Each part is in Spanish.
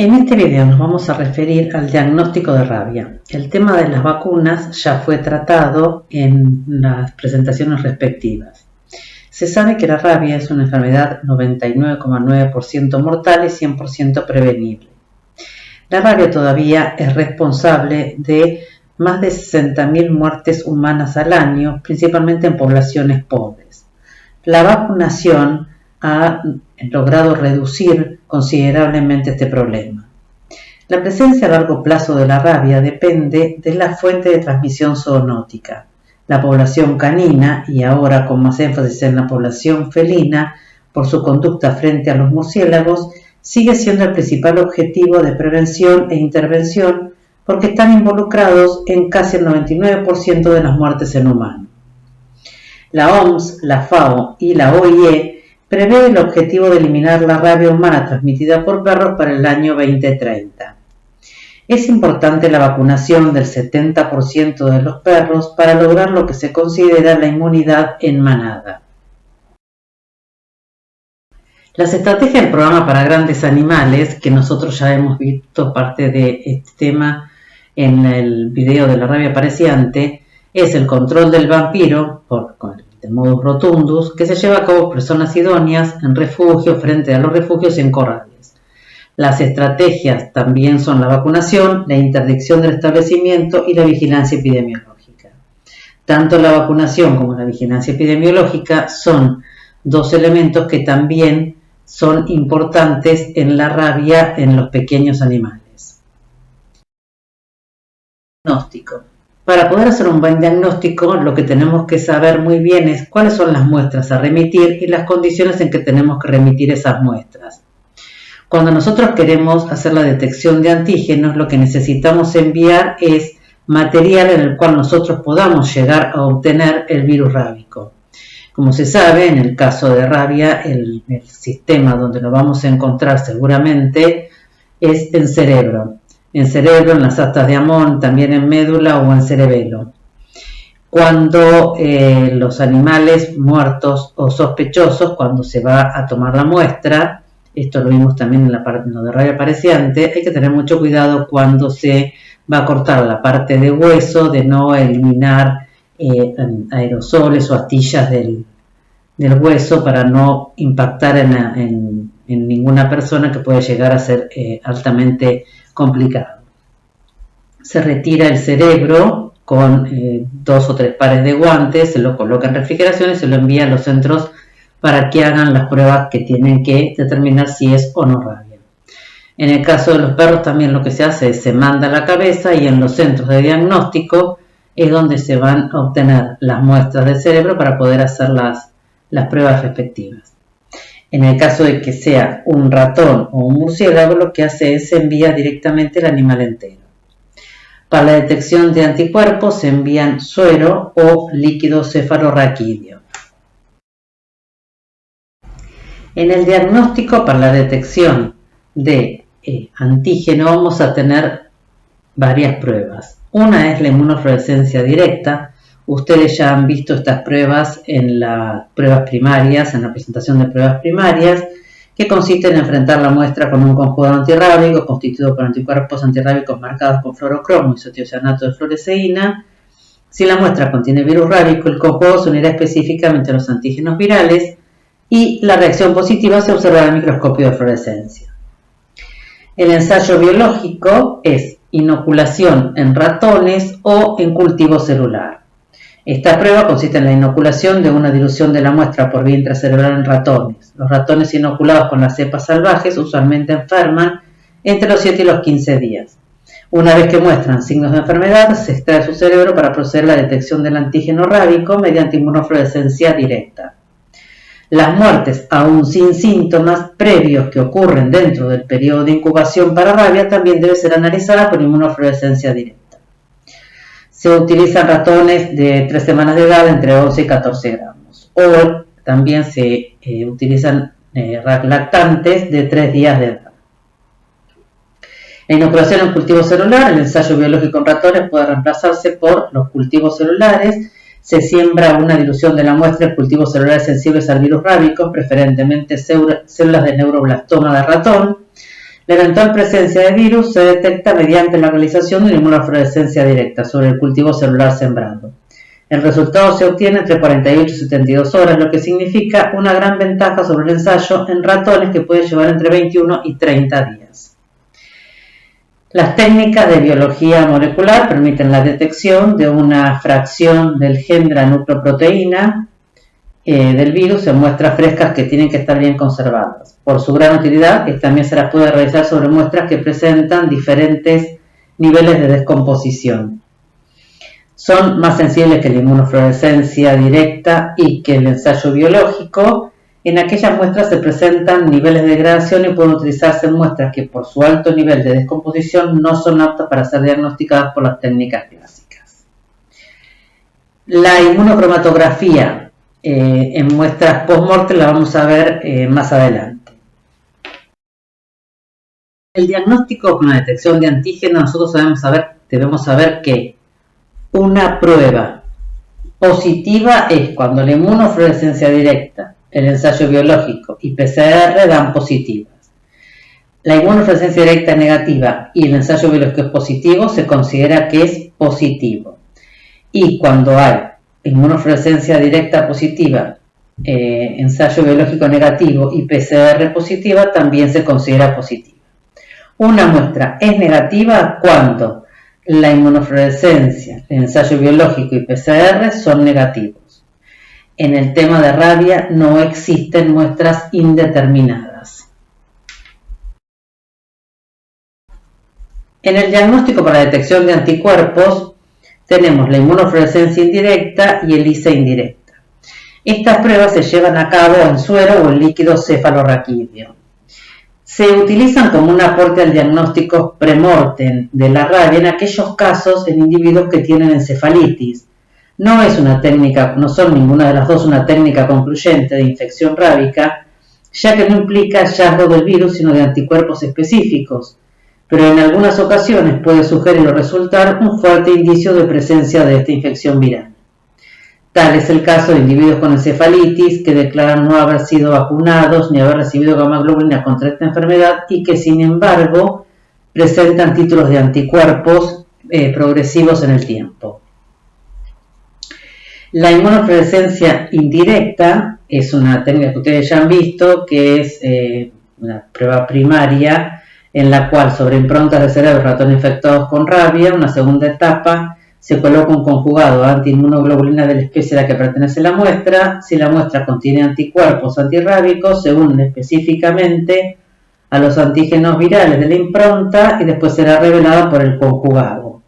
En este video nos vamos a referir al diagnóstico de rabia. El tema de las vacunas ya fue tratado en las presentaciones respectivas. Se sabe que la rabia es una enfermedad 99,9% mortal y 100% prevenible. La rabia todavía es responsable de más de 60.000 muertes humanas al año, principalmente en poblaciones pobres. La vacunación ha logrado reducir considerablemente este problema. La presencia a largo plazo de la rabia depende de la fuente de transmisión zoonótica. La población canina, y ahora con más énfasis en la población felina, por su conducta frente a los murciélagos, sigue siendo el principal objetivo de prevención e intervención porque están involucrados en casi el 99% de las muertes en humanos. La OMS, la FAO y la OIE prevé el objetivo de eliminar la rabia humana transmitida por perros para el año 2030. Es importante la vacunación del 70% de los perros para lograr lo que se considera la inmunidad en manada. Las estrategias del programa para grandes animales, que nosotros ya hemos visto parte de este tema en el video de la rabia apareciente, es el control del vampiro de modus rotundus, que se lleva a cabo por personas idóneas en refugios, frente a los refugios y en corrales. Las estrategias también son la vacunación, la interdicción del establecimiento y la vigilancia epidemiológica. Tanto la vacunación como la vigilancia epidemiológica son dos elementos que también son importantes en la rabia en los pequeños animales. Diagnóstico. Para poder hacer un buen diagnóstico, lo que tenemos que saber muy bien es cuáles son las muestras a remitir y las condiciones en que tenemos que remitir esas muestras. Cuando nosotros queremos hacer la detección de antígenos, lo que necesitamos enviar es material en el cual nosotros podamos llegar a obtener el virus rábico. Como se sabe, en el caso de rabia, el sistema donde lo vamos a encontrar seguramente es en cerebro. En cerebro, en las astas de Amón, también en médula o en cerebelo. Cuando los animales muertos o sospechosos, cuando se va a tomar la muestra, esto lo vimos también en lo de rabia apareciente, hay que tener mucho cuidado cuando se va a cortar la parte de hueso, de no eliminar aerosoles o astillas del hueso para no impactar en ninguna persona, que puede llegar a ser altamente complicado. Se retira el cerebro con 2 o 3 pares de guantes, se lo coloca en refrigeración y se lo envía a los centros para que hagan las pruebas que tienen que determinar si es o no rabia. En el caso de los perros también lo que se hace es se manda la cabeza, y en los centros de diagnóstico es donde se van a obtener las muestras del cerebro para poder hacer las pruebas respectivas. En el caso de que sea un ratón o un murciélago, lo que hace es se envía directamente el animal entero. Para la detección de anticuerpos se envían suero o líquido cefalorraquídeo. En el diagnóstico para la detección de antígeno vamos a tener varias pruebas. Una es la inmunofluorescencia directa. Ustedes ya han visto estas pruebas en las pruebas primarias, en la presentación de pruebas primarias, que consiste en enfrentar la muestra con un conjugado antirrábico constituido por anticuerpos antirrábicos marcados con fluorocromo y sotiocianato de fluoresceína. Si la muestra contiene virus rábico, el conjugado se unirá específicamente a los antígenos virales y la reacción positiva se observará en el microscopio de fluorescencia. El ensayo biológico es inoculación en ratones o en cultivo celular. Esta prueba consiste en la inoculación de una dilución de la muestra por vía intracelular en ratones. Los ratones inoculados con las cepas salvajes usualmente enferman entre los 7 y los 15 días. Una vez que muestran signos de enfermedad, se extrae su cerebro para proceder a la detección del antígeno rábico mediante inmunofluorescencia directa. Las muertes, aún sin síntomas previos que ocurren dentro del periodo de incubación para rabia, también deben ser analizadas por inmunofluorescencia directa. Se utilizan ratones de 3 semanas de edad, entre 11 y 14 gramos. O también se utilizan lactantes de 3 días de edad. La inoculación en cultivo celular, el ensayo biológico en ratones puede reemplazarse por los cultivos celulares. Se siembra una dilución de la muestra en cultivos celulares sensibles al virus rábico, preferentemente células de neuroblastoma de ratón. La eventual presencia de virus se detecta mediante la realización de una inmunofluorescencia directa sobre el cultivo celular sembrado. El resultado se obtiene entre 48 y 72 horas, lo que significa una gran ventaja sobre el ensayo en ratones que puede llevar entre 21 y 30 días. Las técnicas de biología molecular permiten la detección de una fracción del gen de la nucleoproteína del virus en muestras frescas que tienen que estar bien conservadas. Por su gran utilidad, también se las puede realizar sobre muestras que presentan diferentes niveles de descomposición. Son más sensibles que la inmunofluorescencia directa y que el ensayo biológico. En aquellas muestras se presentan niveles de degradación y pueden utilizarse muestras que por su alto nivel de descomposición no son aptas para ser diagnosticadas por las técnicas clásicas. La inmunocromatografía en muestras post-mortem la vamos a ver más adelante. El diagnóstico con la detección de antígenos, nosotros debemos saber que una prueba positiva es cuando la inmunofluorescencia directa, el ensayo biológico y PCR dan positivas. La inmunofluorescencia directa negativa y el ensayo biológico es positivo, se considera que es positivo. Y cuando hay inmunofluorescencia directa positiva, ensayo biológico negativo y PCR positiva, también se considera positiva. Una muestra es negativa cuando la inmunofluorescencia, el ensayo biológico y PCR son negativos. En el tema de rabia no existen muestras indeterminadas. En el diagnóstico para la detección de anticuerpos tenemos la inmunofluorescencia indirecta y ELISA indirecta. Estas pruebas se llevan a cabo en suero o en líquido cefalorraquídeo. Se utilizan como un aporte al diagnóstico premortem de la rabia en aquellos casos en individuos que tienen encefalitis. No son ninguna de las dos una técnica concluyente de infección rábica, ya que no implica hallazgo del virus sino de anticuerpos específicos, pero en algunas ocasiones puede sugerir o resultar un fuerte indicio de presencia de esta infección viral. Tal es el caso de individuos con encefalitis que declaran no haber sido vacunados ni haber recibido gamma-globulina contra esta enfermedad y que sin embargo presentan títulos de anticuerpos progresivos en el tiempo. La inmunofluorescencia indirecta es una técnica que ustedes ya han visto, que es una prueba primaria en la cual sobre improntas de cerebro de ratones infectados con rabia, una segunda etapa, se coloca un conjugado antiinmunoglobulina de la especie a la que pertenece la muestra. Si la muestra contiene anticuerpos antirrábicos, se unen específicamente a los antígenos virales de la impronta y después será revelada por el conjugado,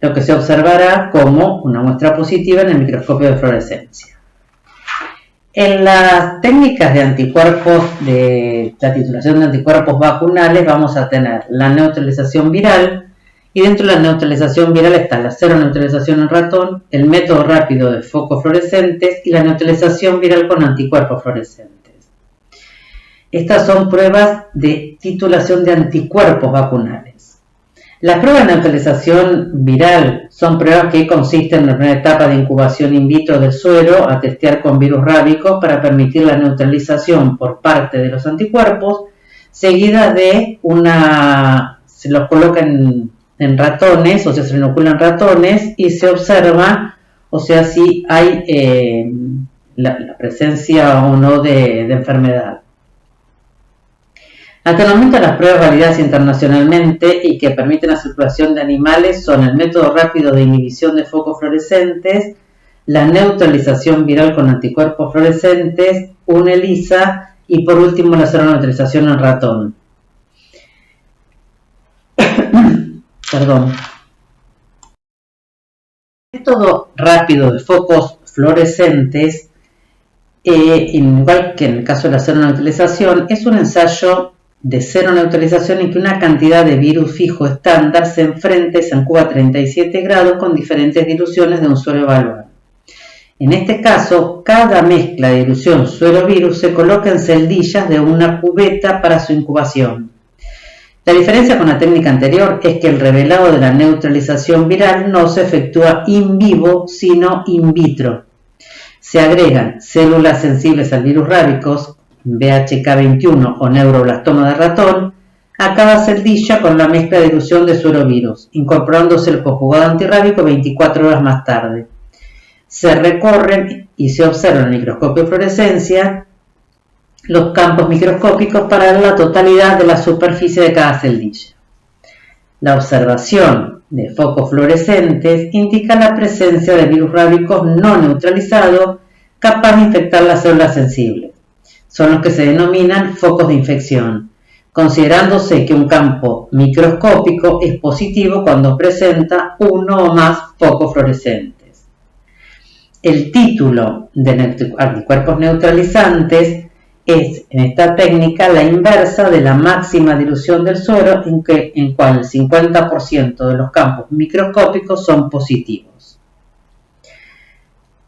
lo que se observará como una muestra positiva en el microscopio de fluorescencia. En las técnicas de anticuerpos, de la titulación de anticuerpos vacunales, vamos a tener la neutralización viral, y dentro de la neutralización viral está la seroneutralización en ratón, el método rápido de focos fluorescentes y la neutralización viral con anticuerpos fluorescentes. Estas son pruebas de titulación de anticuerpos vacunales. Las pruebas de neutralización viral son pruebas que consisten en la primera etapa de incubación in vitro del suero a testear con virus rábico para permitir la neutralización por parte de los anticuerpos, seguida de se los coloca en ratones, o sea, se inoculan ratones y se observa, o sea, si hay la presencia o no de enfermedad. Hasta el momento las pruebas validadas internacionalmente y que permiten la circulación de animales son el método rápido de inhibición de focos fluorescentes, la neutralización viral con anticuerpos fluorescentes, un ELISA y por último la seroneutralización en ratón. Perdón. El método rápido de focos fluorescentes, igual que en el caso de la seroneutralización, es un ensayo de seroneutralización en que una cantidad de virus fijo estándar se enfrenta y se incuba a 37 grados con diferentes diluciones de un suero evaluado. En este caso, cada mezcla de dilución suero-virus se coloca en celdillas de una cubeta para su incubación. La diferencia con la técnica anterior es que el revelado de la neutralización viral no se efectúa in vivo, sino in vitro. Se agregan células sensibles al virus rábicos, BHK21 o neuroblastoma de ratón, a cada celdilla con la mezcla de dilución de suerovirus, incorporándose el conjugado antirrábico 24 horas más tarde. Se recorren y se observan en el microscopio de fluorescencia los campos microscópicos para la totalidad de la superficie de cada celdilla. La observación de focos fluorescentes indica la presencia de virus rábicos no neutralizados capaz de infectar las células sensibles. Son los que se denominan focos de infección, considerándose que un campo microscópico es positivo cuando presenta uno o más focos fluorescentes. El título de anticuerpos neutralizantes es, en esta técnica, la inversa de la máxima dilución del suero, en cual el 50% de los campos microscópicos son positivos.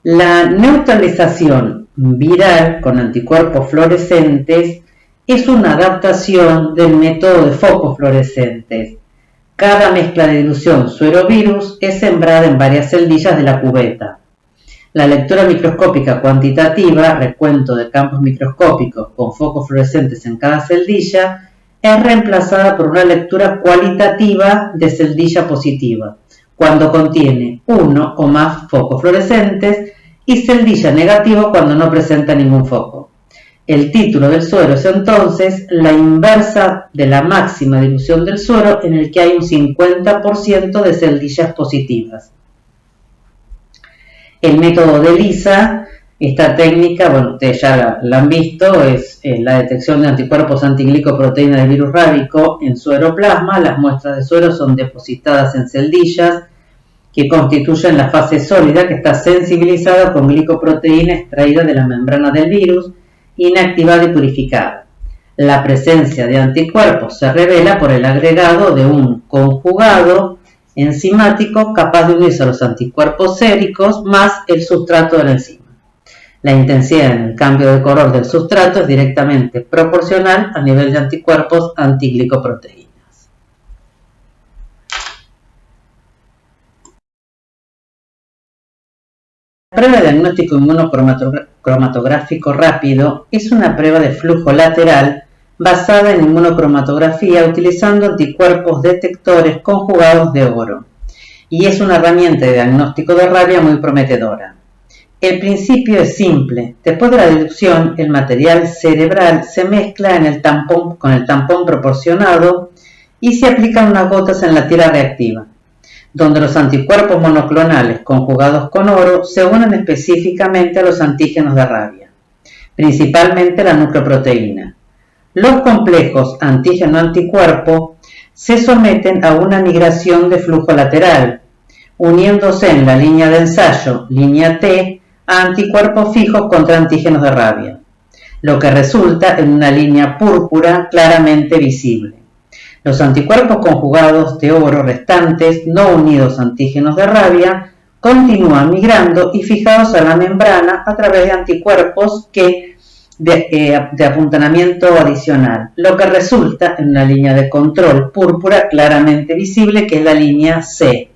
La neutralización viral con anticuerpos fluorescentes es una adaptación del método de focos fluorescentes. Cada mezcla de dilución suero-virus es sembrada en varias celdillas de la cubeta. La lectura microscópica cuantitativa, recuento de campos microscópicos con focos fluorescentes en cada celdilla, es reemplazada por una lectura cualitativa de celdilla positiva, cuando contiene uno o más focos fluorescentes, y celdilla negativa cuando no presenta ningún foco. El título del suero es entonces la inversa de la máxima dilución del suero, en el que hay un 50% de celdillas positivas. El método de ELISA, esta técnica, bueno, ustedes ya la han visto, es la detección de anticuerpos antiglicoproteína del virus rábico en sueroplasma. Las muestras de suero son depositadas en celdillas que constituyen la fase sólida, que está sensibilizada con glicoproteína extraída de la membrana del virus, inactivada y purificada. La presencia de anticuerpos se revela por el agregado de un conjugado enzimático capaz de unirse a los anticuerpos séricos más el sustrato de la enzima. La intensidad en el cambio de color del sustrato es directamente proporcional al nivel de anticuerpos antiglicoproteínas. La prueba de diagnóstico inmunocromatográfico rápido es una prueba de flujo lateral basada en inmunocromatografía utilizando anticuerpos detectores conjugados de oro, y es una herramienta de diagnóstico de rabia muy prometedora. El principio es simple. Después de la deducción, el material cerebral se mezcla con el tampón proporcionado y se aplican unas gotas en la tira reactiva, donde los anticuerpos monoclonales conjugados con oro se unen específicamente a los antígenos de rabia, principalmente la nucleoproteína. Los complejos antígeno-anticuerpo se someten a una migración de flujo lateral, uniéndose en la línea de ensayo, línea T, a anticuerpos fijos contra antígenos de rabia, lo que resulta en una línea púrpura claramente visible. Los anticuerpos conjugados de oro restantes, no unidos a antígenos de rabia, continúan migrando y fijados a la membrana a través de anticuerpos de apuntalamiento adicional, lo que resulta en una línea de control púrpura claramente visible, que es la línea C.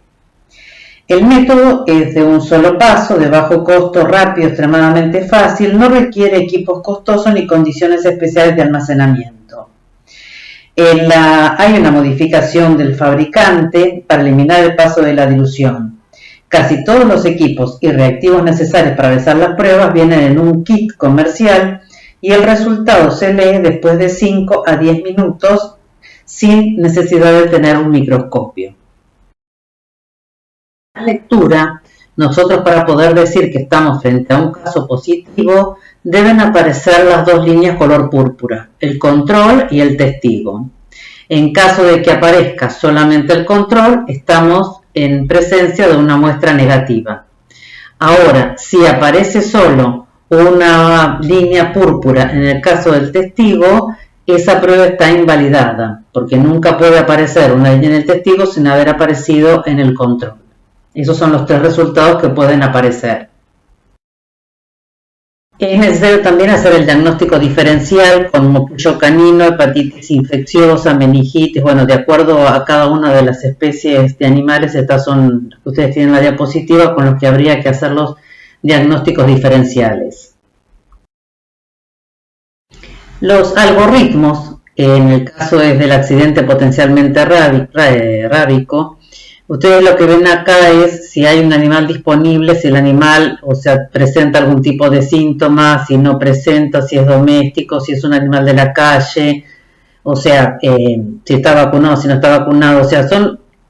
El método es de un solo paso, de bajo costo, rápido, extremadamente fácil, no requiere equipos costosos ni condiciones especiales de almacenamiento. Hay una modificación del fabricante para eliminar el paso de la dilución. Casi todos los equipos y reactivos necesarios para realizar las pruebas vienen en un kit comercial y el resultado se lee después de 5 a 10 minutos sin necesidad de tener un microscopio. En la lectura, nosotros, para poder decir que estamos frente a un caso positivo, deben aparecer las dos líneas color púrpura, el control y el testigo. En caso de que aparezca solamente el control, estamos en presencia de una muestra negativa. Ahora, si aparece solo una línea púrpura en el caso del testigo, esa prueba está invalidada, porque nunca puede aparecer una línea en el testigo sin haber aparecido en el control. Esos son los tres resultados que pueden aparecer. Es necesario también hacer el diagnóstico diferencial con mocillo canino, hepatitis infecciosa, meningitis. Bueno, de acuerdo a cada una de las especies de animales, estas son, ustedes tienen la diapositiva, con los que habría que hacer los diagnósticos diferenciales. Los algoritmos En el caso es del accidente potencialmente rábico, ustedes lo que ven acá es si hay un animal disponible, si el animal, o sea, presenta algún tipo de síntoma, si no presenta, si es doméstico, si es un animal de la calle, o sea, si está vacunado, si no está vacunado, o sea,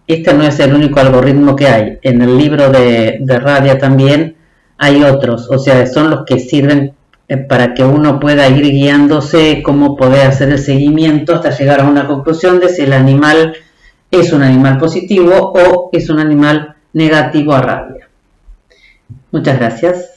este no es el único algoritmo que hay. En el libro de Radia también hay otros, o sea, son los que sirven para que uno pueda ir guiándose cómo poder hacer el seguimiento hasta llegar a una conclusión de si el animal es un animal positivo o es un animal negativo a rabia. Muchas gracias.